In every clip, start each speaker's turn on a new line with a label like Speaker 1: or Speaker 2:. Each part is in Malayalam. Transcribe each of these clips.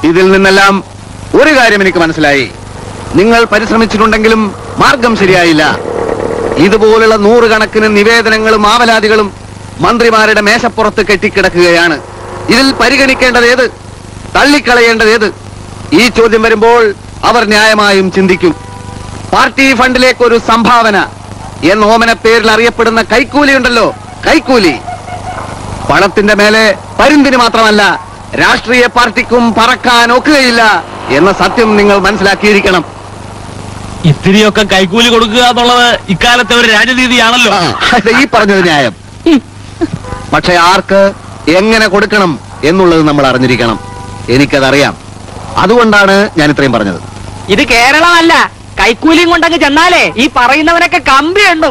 Speaker 1: ഇതിൽ നിന്നെല്ലാം ഒരു കാര്യം എനിക്ക് മനസ്സിലായി. നിങ്ങൾ പരിശ്രമിച്ചിട്ടുണ്ടെങ്കിലും മാർഗം ശരിയായില്ല. ഇതുപോലുള്ള നൂറുകണക്കിന് നിവേദനങ്ങളും ആവലാതികളും മന്ത്രിമാരുടെ മേശപ്പുറത്ത് കെട്ടിക്കിടക്കുകയാണ്. ഇതിൽ പരിഗണിക്കേണ്ടത് ഏത്, തള്ളിക്കളയേണ്ടത് ഏത്? ഈ ചോദ്യം വരുമ്പോൾ അവർ ന്യായമായും ചിന്തിക്കും. പാർട്ടി ഫണ്ടിലേക്ക് ഒരു സംഭാവന എന്ന ഓമന പേരിൽ അറിയപ്പെടുന്ന കൈക്കൂലി ഉണ്ടല്ലോ, കൈക്കൂലി. പണത്തിന്റെ മേലെ പരുന്തിന് മാത്രമല്ല രാഷ്ട്രീയ പാർട്ടിക്കും പറക്കാൻ ഒക്കുകയില്ല എന്ന സത്യം നിങ്ങൾ മനസ്സിലാക്കിയിരിക്കണം.
Speaker 2: ഇത്തിരിയൊക്കെ കൈക്കൂലി കൊടുക്കുക എന്നുള്ളത് ഇക്കാലത്തെ ഒരു രാജനീതിയാണല്ലോ.
Speaker 1: ഈ പറഞ്ഞത് ന്യായം. പക്ഷെ ആർക്ക് എങ്ങനെ കൊടുക്കണം എന്നുള്ളത് നമ്മൾ അറിഞ്ഞിരിക്കണം. എനിക്കതറിയാം. അതുകൊണ്ടാണ് ഞാൻ ഇത്രയും പറഞ്ഞത്.
Speaker 3: ഇത് കേരളമല്ല. കൈക്കൂലിയും കൊണ്ടങ്ങ് ചെന്നാലേ ഈ പറയുന്നവനൊക്കെ കമ്പിയുണ്ടോ?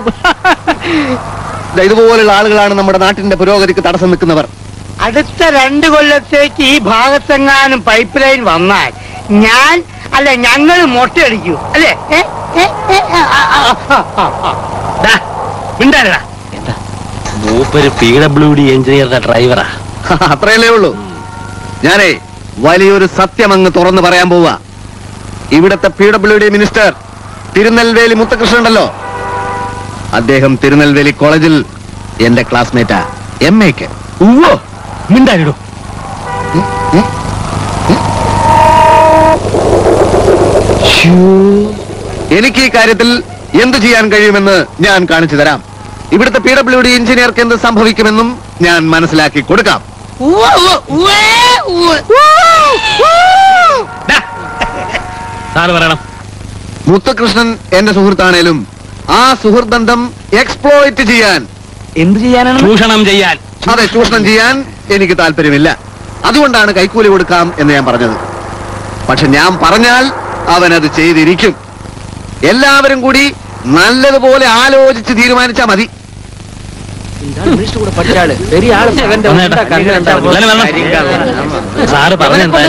Speaker 1: ഇതുപോലുള്ള ആളുകളാണ് നമ്മുടെ നാട്ടിന്റെ പുരോഗതിക്ക് തടസ്സം നിൽക്കുന്നവർ.
Speaker 4: അടുത്ത 2 കൊല്ലത്തേക്ക് ഈ ഭാഗത്തെങ്ങാനും പൈപ്പ് ലൈൻ വന്നാൽ ഞങ്ങൾ മൊട്ടയടിക്കൂ അല്ലേ?
Speaker 2: മൂപ്പര് PWD എഞ്ചിനീയറുടെ ഡ്രൈവറാ.
Speaker 1: അത്രയല്ലേ ഉള്ളൂ. ഞാനേ വലിയൊരു സത്യം അങ്ങ് തുറന്നു പറയാൻ പോവാ. ഇവിടത്തെ PWD മിനിസ്റ്റർ തിരുനെൽവേലി മുത്തകൃഷ്ണൻ ഉണ്ടല്ലോ, അദ്ദേഹം തിരുനെൽവേലി കോളേജിൽ എന്റെ ക്ലാസ്മേറ്റാ, MA-ക്ക്.
Speaker 2: മിണ്ടായിടൂ.
Speaker 1: എനിക്ക് ഈ കാര്യത്തിൽ എന്ത് ചെയ്യാൻ കഴിയുമെന്ന് ഞാൻ കാണിച്ചു തരാം. ഇവിടുത്തെ PWD എഞ്ചിനീയർക്ക് എന്ത് സംഭവിക്കുമെന്നും ഞാൻ മനസ്സിലാക്കി കൊടുക്കാം.
Speaker 2: പറയണം.
Speaker 1: മുത്തകൃഷ്ണൻ എന്റെ സുഹൃത്താണേലും ആ സുഹൃത്ത് ബന്ധം എക്സ്പ്ലോയിറ്റ് ചെയ്യാൻ,
Speaker 3: എന്ത് ചെയ്യാനാണ്?
Speaker 2: ചൂഷണം ചെയ്യാൻ.
Speaker 1: അതെ, ചൂഷണം ചെയ്യാൻ എനിക്ക് താല്പര്യമില്ല. അതുകൊണ്ടാണ് കൈക്കൂലി കൊടുക്കാം എന്ന് ഞാൻ പറഞ്ഞത്. പക്ഷെ ഞാൻ പറഞ്ഞാൽ അവനത് ചെയ്തിരിക്കും. എല്ലാവരും കൂടി നല്ലതുപോലെ ആലോചിച്ച് തീരുമാനിച്ചാൽ മതി.
Speaker 2: സാറ് പറഞ്ഞെന്താ